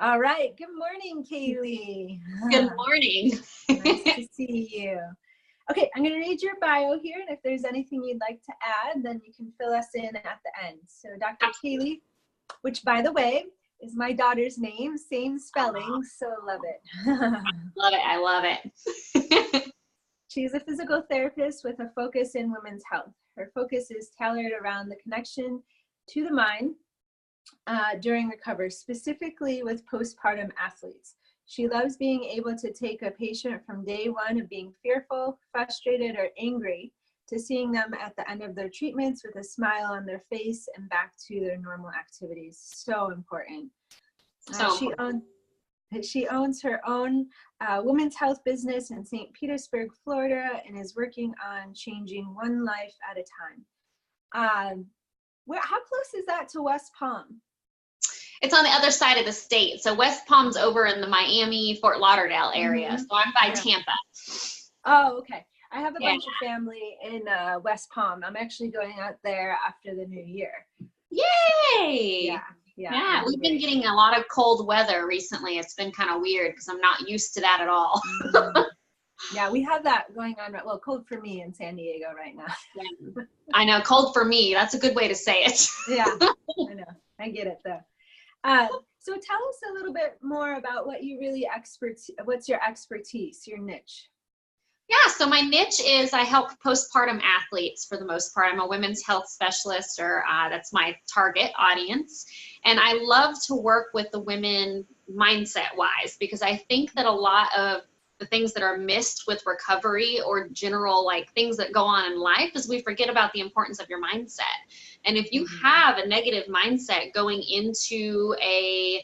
All right. Good morning, Kaylee. Good morning. Nice to see you. Okay, I'm going to read your bio here, and if there's anything you'd like to add, then you can fill us in at the end. So Dr. Kaylee, which, by the way, is my daughter's name, same spelling, so love it. Love it. I love it. She's a physical therapist with a focus in women's health. Her focus is tailored around the connection to the mind during recovery, specifically with postpartum athletes. She loves being able to take a patient from day one of being fearful, frustrated, or angry to seeing them at the end of their treatments with a smile on their face and back to their normal activities. So important. She owns her own women's health business in St. Petersburg, Florida, and is working on changing one life at a time. How close is that to West Palm? It's on the other side of the state. So West Palm's over in the Miami, Fort Lauderdale area. So I'm by Tampa. Oh, okay. I have a bunch of family in West Palm. I'm actually going out there after the new year. Yay! Yeah, we've been getting a lot of cold weather recently. It's been kind of weird because I'm not used to that at all. Yeah, we have that going on. Well, cold for me in San Diego right now. Yeah. I know, cold for me. That's a good way to say it. Yeah, I know. I get it though. So tell us a little bit more about what you really what's your expertise, your niche? Yeah, so my niche is I help postpartum athletes for the most part. I'm a women's health specialist, or that's my target audience. And I love to work with the women mindset-wise, because I think that a lot of the things that are missed with recovery or general like things that go on in life is we forget about the importance of your mindset. And if you have a negative mindset going into a,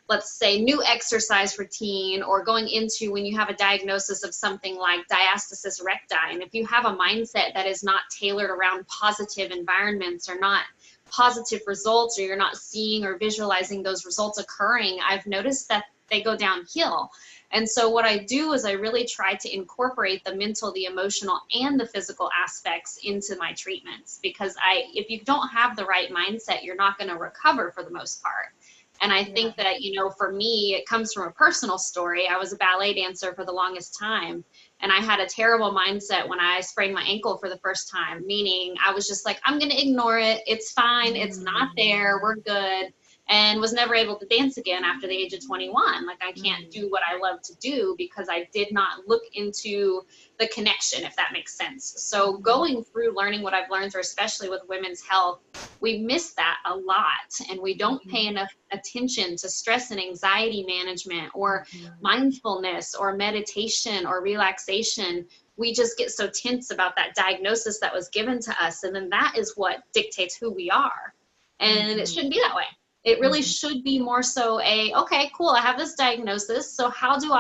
let's say, new exercise routine, or going into when you have a diagnosis of something like diastasis recti, and if you have a mindset that is not tailored around positive environments or not positive results, or you're not seeing or visualizing those results occurring, I've noticed that they go downhill. And so what I do is I really try to incorporate the mental, the emotional, and the physical aspects into my treatments, because if you don't have the right mindset, you're not going to recover for the most part. And I think that, for me, it comes from a personal story. I was a ballet dancer for the longest time, and I had a terrible mindset when I sprained my ankle for the first time, meaning I was just like, I'm going to ignore it. It's fine. It's not there. We're good. And was never able to dance again after the age of 21. Like, I can't do what I love to do because I did not look into the connection, if that makes sense. So going through learning what I've learned, or especially with women's health, we miss that a lot, and we don't pay enough attention to stress and anxiety management, or mindfulness, or meditation, or relaxation. We just get so tense about that diagnosis that was given to us, and then that is what dictates who we are. And it shouldn't be that way. It really should be more so okay, cool, I have this diagnosis, so how am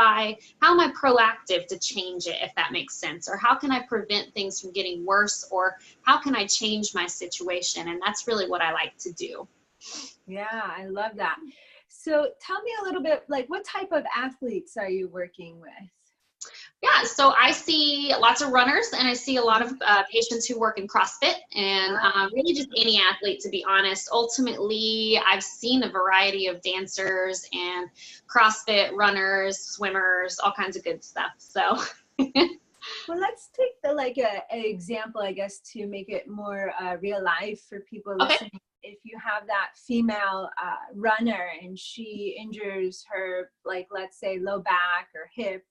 I proactive to change it, if that makes sense? Or how can I prevent things from getting worse? Or how can I change my situation? And that's really what I like to do. Yeah, I love that. So tell me a little bit, like, what type of athletes are you working with? Yeah, so I see lots of runners, and I see a lot of patients who work in CrossFit, and really just any athlete, to be honest. Ultimately, I've seen a variety of dancers and CrossFit runners, swimmers, all kinds of good stuff. So, well, let's take an example, I guess, to make it more real life for people listening. If you have that female runner and she injures her, like, let's say, low back or hip.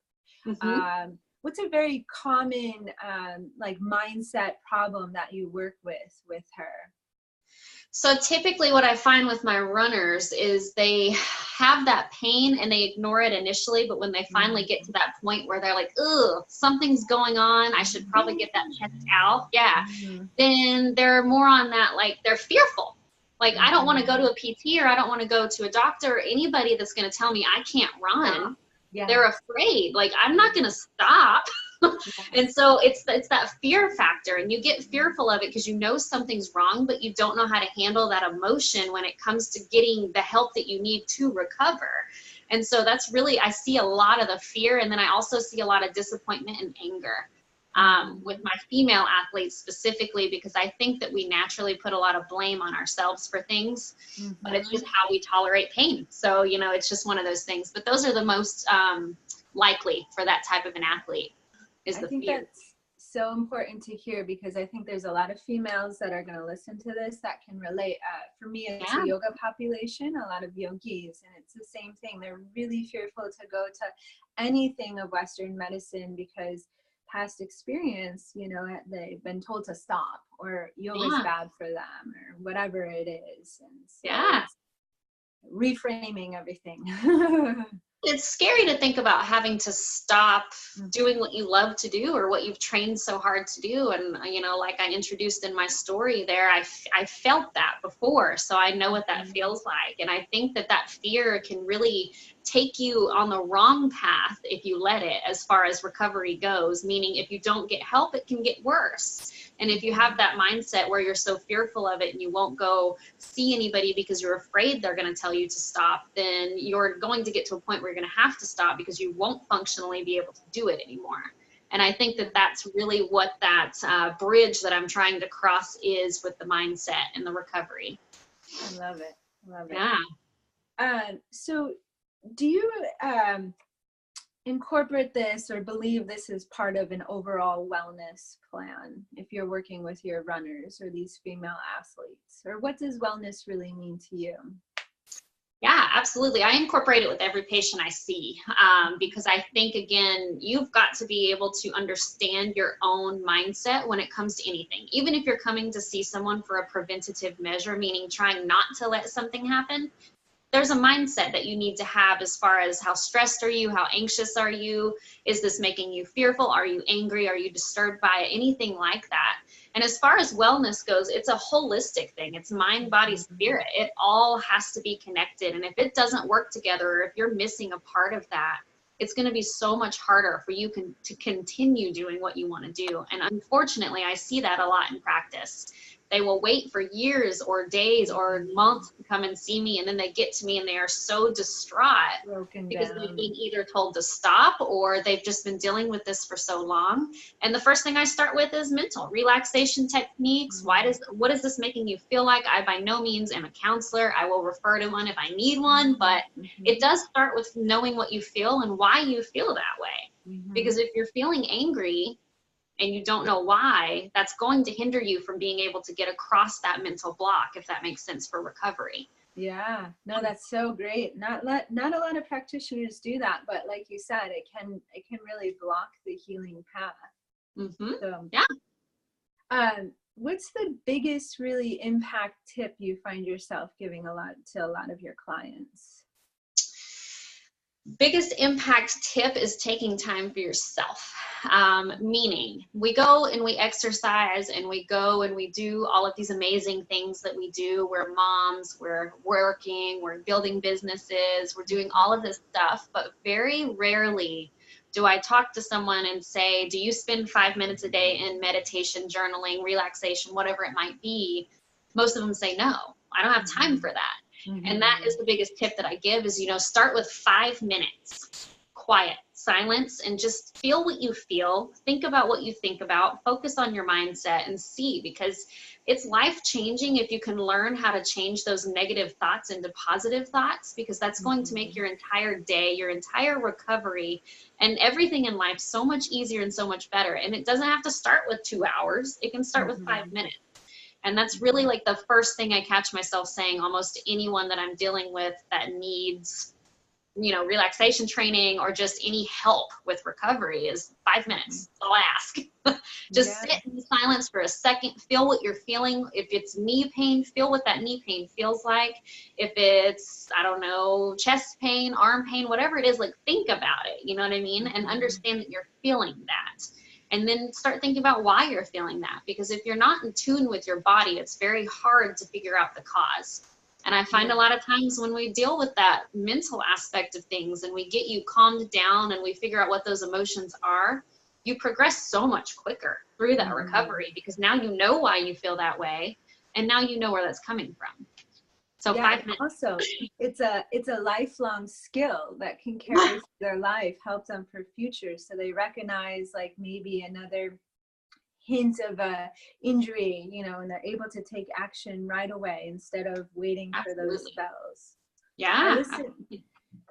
What's a very common mindset problem that you work with her? So typically what I find with my runners is they have that pain and they ignore it initially, but when they finally get to that point where they're like, ugh, something's going on, I should probably get that checked out, then they're more on that, like, they're fearful. Like, I don't want to go to a PT, or I don't want to go to a doctor, or anybody that's going to tell me I can't run. They're afraid, like, I'm not going to stop. And so it's that fear factor, and you get fearful of it because you know something's wrong, but you don't know how to handle that emotion when it comes to getting the help that you need to recover. And so that's really, I see a lot of the fear, and then I also see a lot of disappointment and anger. with my female athletes specifically, because I think that we naturally put a lot of blame on ourselves for things, but it's just how we tolerate pain. So, you know, it's just one of those things. But those are the most likely for that type of an athlete, is the fear. I think that's so important to hear, because I think there's a lot of females that are going to listen to this that can relate. For me, it's a yoga population, a lot of yogis, and it's the same thing. They're really fearful to go to anything of Western medicine because past experience, you know, they've been told to stop, or yoga's bad for them, or whatever it is. And so reframing everything. It's scary to think about having to stop doing what you love to do or what you've trained so hard to do. And, you know, like I introduced in my story there, I felt that before, so I know what that feels like. And I think that that fear can really take you on the wrong path if you let it, as far as recovery goes, meaning if you don't get help, it can get worse. And if you have that mindset where you're so fearful of it and you won't go see anybody because you're afraid they're going to tell you to stop, then you're going to get to a point where you're going to have to stop because you won't functionally be able to do it anymore. And I think that that's really what that bridge that I'm trying to cross is with the mindset and the recovery. I love it. Love it. Yeah. So do you incorporate this or believe this is part of an overall wellness plan if you're working with your runners or these female athletes? Or what does wellness really mean to you? Yeah, absolutely. I incorporate it with every patient I see, because I think, again, you've got to be able to understand your own mindset when it comes to anything. Even if you're coming to see someone for a preventative measure, meaning trying not to let something happen, there's a mindset that you need to have as far as how stressed are you, how anxious are you, is this making you fearful, are you angry, are you disturbed by it, anything like that. And as far as wellness goes, it's a holistic thing. It's mind, body, spirit. It all has to be connected. And if it doesn't work together, or if you're missing a part of that, it's going to be so much harder for you to continue doing what you want to do. And unfortunately, I see that a lot in practice. They will wait for years or days or months to come and see me, and then they get to me and they are so distraught because they've been either told to stop or they've just been dealing with this for so long. And the first thing I start with is mental relaxation techniques. What is this making you feel like? I by no means am a counselor. I will refer to one if I need one, but it does start with knowing what you feel and why you feel that way. Because if you're feeling angry and you don't know why, that's going to hinder you from being able to get across that mental block, if that makes sense for recovery. Yeah, no, that's so great. Not a lot of practitioners do that, but like you said, it can really block the healing path. So, what's the biggest really impact tip you find yourself giving a lot of your clients? Biggest impact tip is taking time for yourself. Meaning we go and we exercise and we go and we do all of these amazing things that we do. We're moms, we're working, we're building businesses, we're doing all of this stuff, but very rarely do I talk to someone and say, do you spend 5 minutes a day in meditation, journaling, relaxation, whatever it might be? Most of them say, no, I don't have time for that. And that is the biggest tip that I give is, start with 5 minutes, quiet, silence, and just feel what you feel. Think about what you think about. Focus on your mindset and see, because it's life-changing if you can learn how to change those negative thoughts into positive thoughts, because that's going to make your entire day, your entire recovery, and everything in life so much easier and so much better. And it doesn't have to start with 2 hours. It can start with 5 minutes. And that's really like the first thing I catch myself saying almost to anyone that I'm dealing with that needs, relaxation training or just any help with recovery is 5 minutes. That's all I ask. Just sit in silence for a second, feel what you're feeling. If it's knee pain, feel what that knee pain feels like. If it's, chest pain, arm pain, whatever it is, like think about it, you know what I mean? And understand that you're feeling that. And then start thinking about why you're feeling that. Because if you're not in tune with your body, it's very hard to figure out the cause. And I find a lot of times when we deal with that mental aspect of things and we get you calmed down and we figure out what those emotions are, you progress so much quicker through that recovery, because now you know why you feel that way and now you know where that's coming from. So 5 minutes. Also, it's a lifelong skill that can carry through their life, help them for future. So they recognize like maybe another hint of a injury, you know, and they're able to take action right away instead of waiting for those spells. Yeah.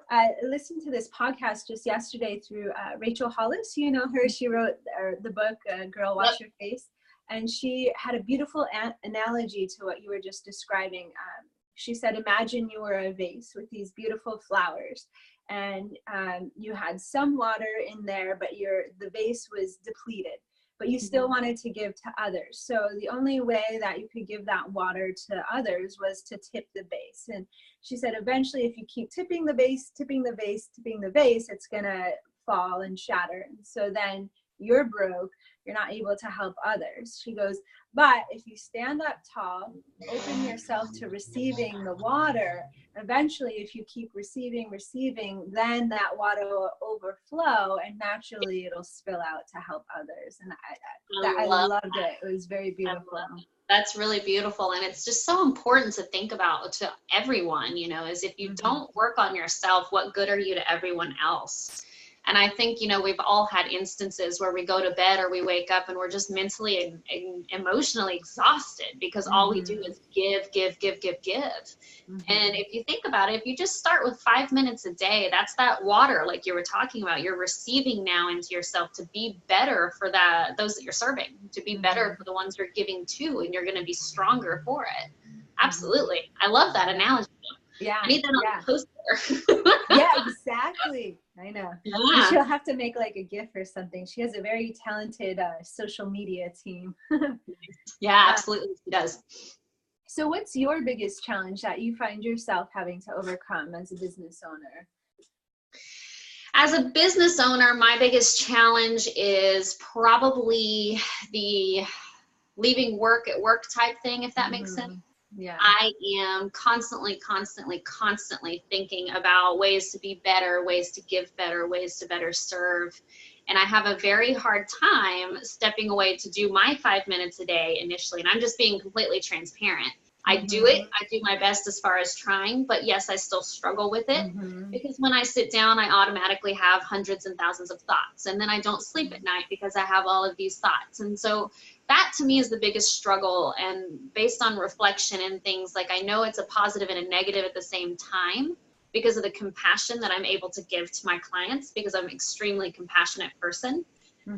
I listened to this podcast just yesterday through Rachel Hollis. You know her. She wrote the book, Girl, Wash Your Face. And she had a beautiful analogy to what you were just describing. She said, imagine you were a vase with these beautiful flowers. And you had some water in there, but the vase was depleted. But you still wanted to give to others. So the only way that you could give that water to others was to tip the vase. And she said, eventually, if you keep tipping the vase, it's going to fall and shatter. And so then you're broke. You're not able to help others. She goes, but if you stand up tall, open yourself to receiving the water, eventually, if you keep receiving, then that water will overflow and naturally it'll spill out to help others. And I loved it. It was very beautiful. That's really beautiful. And it's just so important to think about to everyone, you know, is if you don't work on yourself, what good are you to everyone else? And I think, you know, we've all had instances where we go to bed or we wake up and we're just mentally and emotionally exhausted because all we do is give. And if you think about it, if you just start with 5 minutes a day, that's that water like you were talking about. You're receiving now into yourself to be better for those that you're serving, to be better for the ones you're giving to, and you're going to be stronger for it. Absolutely. I love that analogy. Yeah. I need that on the poster. Yeah, exactly. I know. Yeah. She'll have to make like a GIF or something. She has a very talented social media team. Yeah, absolutely. She does. So what's your biggest challenge that you find yourself having to overcome as a business owner? As a business owner, my biggest challenge is probably the leaving work at work type thing, if that makes sense. Yeah. I am constantly thinking about ways to be better, ways to give better, ways to better serve. And I have a very hard time stepping away to do my 5 minutes a day initially. And I'm just being completely transparent. I do it. I do my best as far as trying, but yes, I still struggle with it because when I sit down, I automatically have hundreds and thousands of thoughts. And then I don't sleep at night because I have all of these thoughts. And so that to me is the biggest struggle. And based on reflection and things, like I know it's a positive and a negative at the same time because of the compassion that I'm able to give to my clients because I'm an extremely compassionate person.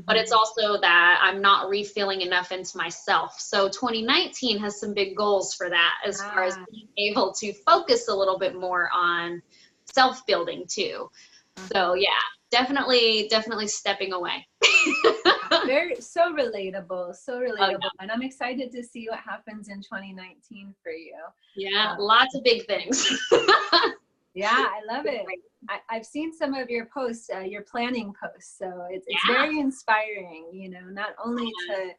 But it's also that I'm not refilling enough into myself. So 2019 has some big goals for that as far as being able to focus a little bit more on self-building too. So yeah, definitely stepping away. So relatable. Oh, yeah. And I'm excited to see what happens in 2019 for you. Yeah, lots of big things. Yeah, I love it. I've seen some of your posts, your planning posts. So it's very inspiring, you know, not only to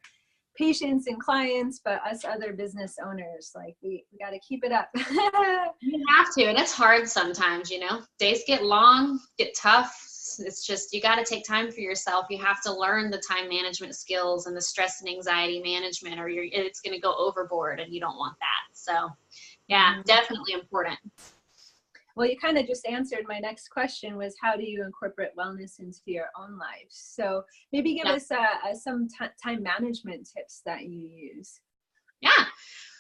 patients and clients, but us other business owners. Like we got to keep it up. You have to. And it's hard sometimes, you know, days get long, get tough. It's just, you got to take time for yourself. You have to learn the time management skills and the stress and anxiety management, or it's going to go overboard and you don't want that. So yeah, definitely important. Well, you kind of just answered my next question was how do you incorporate wellness into your own life? So maybe give us some time management tips that you use. Yeah.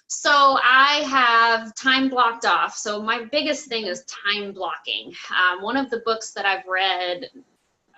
So I have time blocked off. So my biggest thing is time blocking. One of the books that I've read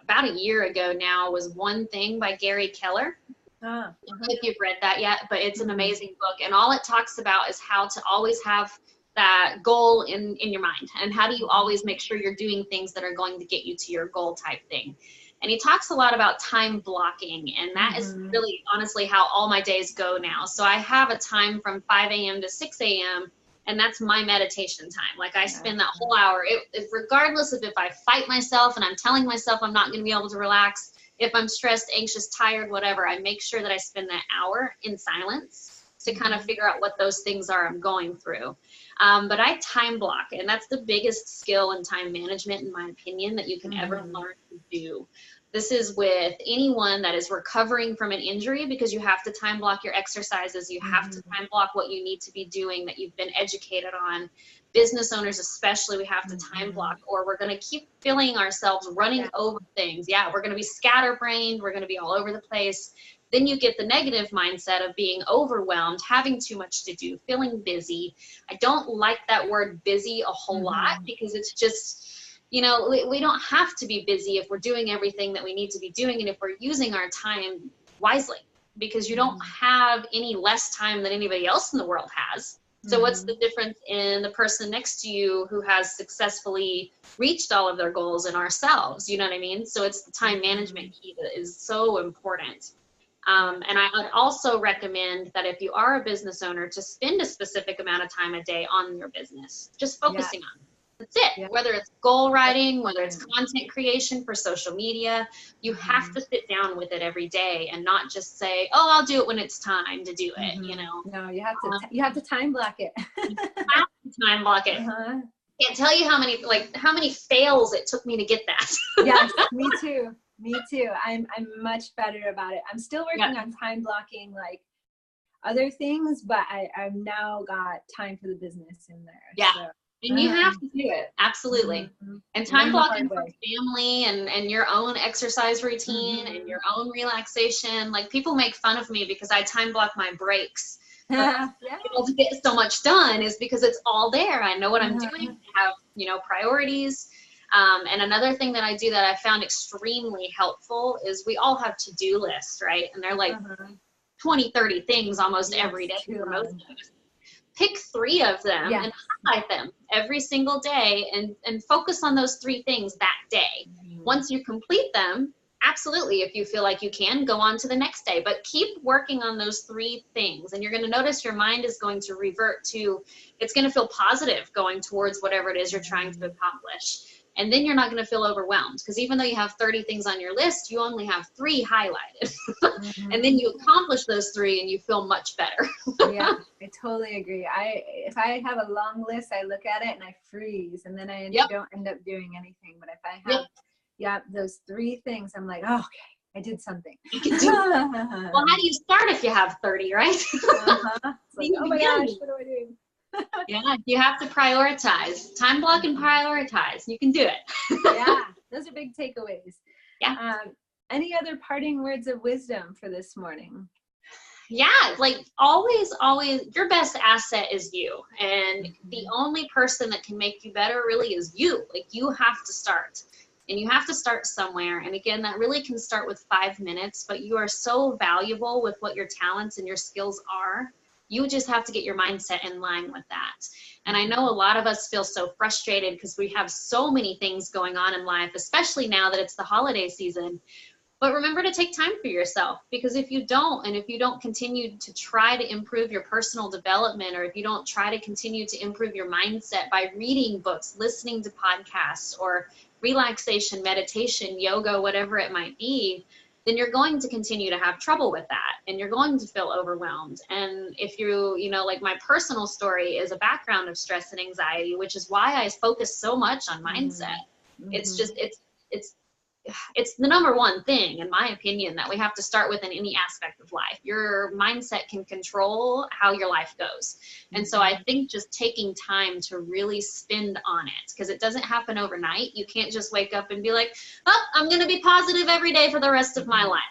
about a year ago now was One Thing by Gary Keller. I don't know if you've read that yet, but it's an amazing book. And all it talks about is how to always have that goal in your mind, and how do you always make sure you're doing things that are going to get you to your goal type thing. And he talks a lot about time blocking, and that is really honestly how all my days go now. So I have a time from 5 a.m. to 6 a.m. and that's my meditation time. Like I spend that whole hour, regardless of if I fight myself and I'm telling myself I'm not going to be able to relax, if I'm stressed, anxious, tired, whatever, I make sure that I spend that hour in silence to kind of figure out what those things are I'm going through. But I time block, and that's the biggest skill in time management, in my opinion, that you can ever learn to do. This is with anyone that is recovering from an injury, because you have to time block your exercises. You have to time block what you need to be doing that you've been educated on. Business owners especially, we have to time block, or we're going to keep feeling ourselves running over things. Yeah, we're going to be scatterbrained. We're going to be all over the place. Then you get the negative mindset of being overwhelmed, having too much to do, feeling busy. I don't like that word busy a whole lot, because it's just, you know, we don't have to be busy if we're doing everything that we need to be doing, and if we're using our time wisely, because you don't have any less time than anybody else in the world has. So what's the difference in the person next to you who has successfully reached all of their goals and ourselves? You know what I mean? So it's the time management key that is so important. And I would also recommend that if you are a business owner, to spend a specific amount of time a day on your business, just focusing on it. That's it. Yeah. Whether it's goal writing, whether it's content creation for social media, you have to sit down with it every day and not just say, oh, I'll do it when it's time to do it, you know? No, you have to time block it. You have to time block it. Can't tell you how many fails it took me to get that. Yes, me too. Me too. I'm much better about it. I'm still working on time blocking like other things, but I've now got time for the business in there. Yeah. So. And you have to do it. Absolutely. And time blocking for family and your own exercise routine and your own relaxation. Like, people make fun of me because I time block my breaks. Able to get so much done is because it's all there. I know what I'm doing. I have, you know, priorities. And another thing that I do that I found extremely helpful is we all have to-do lists, right? And they're like 20, 30 things almost every day for most of us. Pick 3 of them and highlight them every single day and focus on those 3 things that day. Once you complete them, absolutely, if you feel like you can, go on to the next day. But keep working on those 3 things, and you're going to notice your mind is going to revert to, it's going to feel positive going towards whatever it is you're trying to accomplish. And then you're not going to feel overwhelmed, because even though you have 30 things on your list, you only have 3 highlighted. And then you accomplish those 3 and you feel much better. Yeah, I totally agree. If I have a long list, I look at it and I freeze, and then I don't end up doing anything. But if I have those 3 things, I'm like, oh, okay, I did something. You can do it. Well, how do you start if you have 30, right? It's like, oh my gosh, what do I do? Yeah, you have to prioritize. Time block and prioritize. You can do it. Yeah, those are big takeaways. Yeah. Any other parting words of wisdom for this morning? Yeah, like always, your best asset is you. And the only person that can make you better really is you. Like, you have to start. And you have to start somewhere. And again, that really can start with 5 minutes, but you are so valuable with what your talents and your skills are. You just have to get your mindset in line with that. And I know a lot of us feel so frustrated because we have so many things going on in life, especially now that it's the holiday season. But remember to take time for yourself, because if you don't, and if you don't continue to try to improve your personal development, or if you don't try to continue to improve your mindset by reading books, listening to podcasts, or relaxation, meditation, yoga, whatever it might be, then you're going to continue to have trouble with that, and you're going to feel overwhelmed. And if you know, like my personal story is a background of stress and anxiety, which is why I focus so much on mindset. It's just, it's the number one thing, in my opinion, that we have to start with in any aspect of life. Your mindset can control how your life goes. And so I think just taking time to really spend on it, because it doesn't happen overnight. You can't just wake up and be like, oh, I'm going to be positive every day for the rest of my life.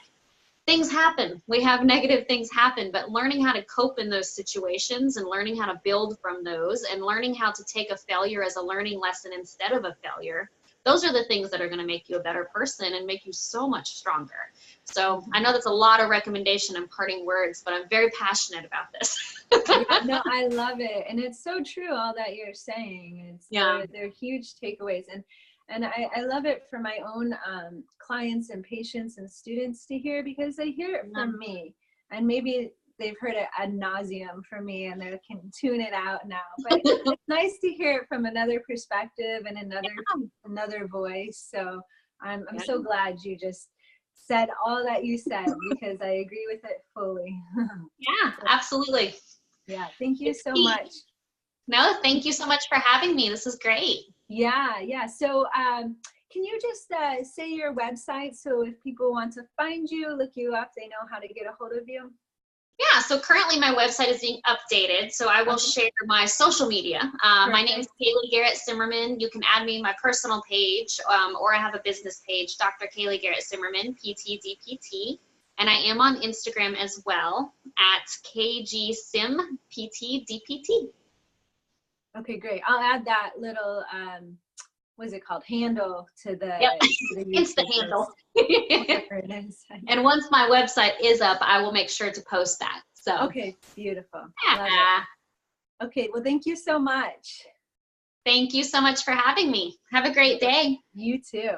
Things happen. We have negative things happen, but learning how to cope in those situations and learning how to build from those and learning how to take a failure as a learning lesson instead of a failure, those are the things that are going to make you a better person and make you so much stronger. So I know that's a lot of recommendation and parting words, but I'm very passionate about this. No, I love it. And it's so true, all that you're saying. They're huge takeaways. And I love it for my own clients and patients and students to hear, because they hear it from me. And maybe they've heard it ad nauseum from me and they can tune it out now. But it's nice to hear it from another perspective and another voice. So I'm so glad you just said all that you said, because I agree with it fully. Yeah, absolutely. Yeah, thank you so much. No, thank you so much for having me. This is great. Yeah. So can you just say your website, so if people want to find you, look you up, they know how to get a hold of you? Yeah, so currently my website is being updated, so I will share my social media. My name is Kaylee Garrett Zimmerman. You can add me in my personal page, or I have a business page, Dr. Kaylee Garrett Zimmerman, PT DPT. And I am on Instagram as well at KGSimPTDPT. Okay, great. I'll add that little, what is it called? Handle to the, Yep. to the It's the YouTube handle. post. Whatever it is. And once my website is up, I will make sure to post that. So Okay, beautiful. yeah. Love it. Okay, well, thank you so much. Thank you so much for having me. Have a great day. You too.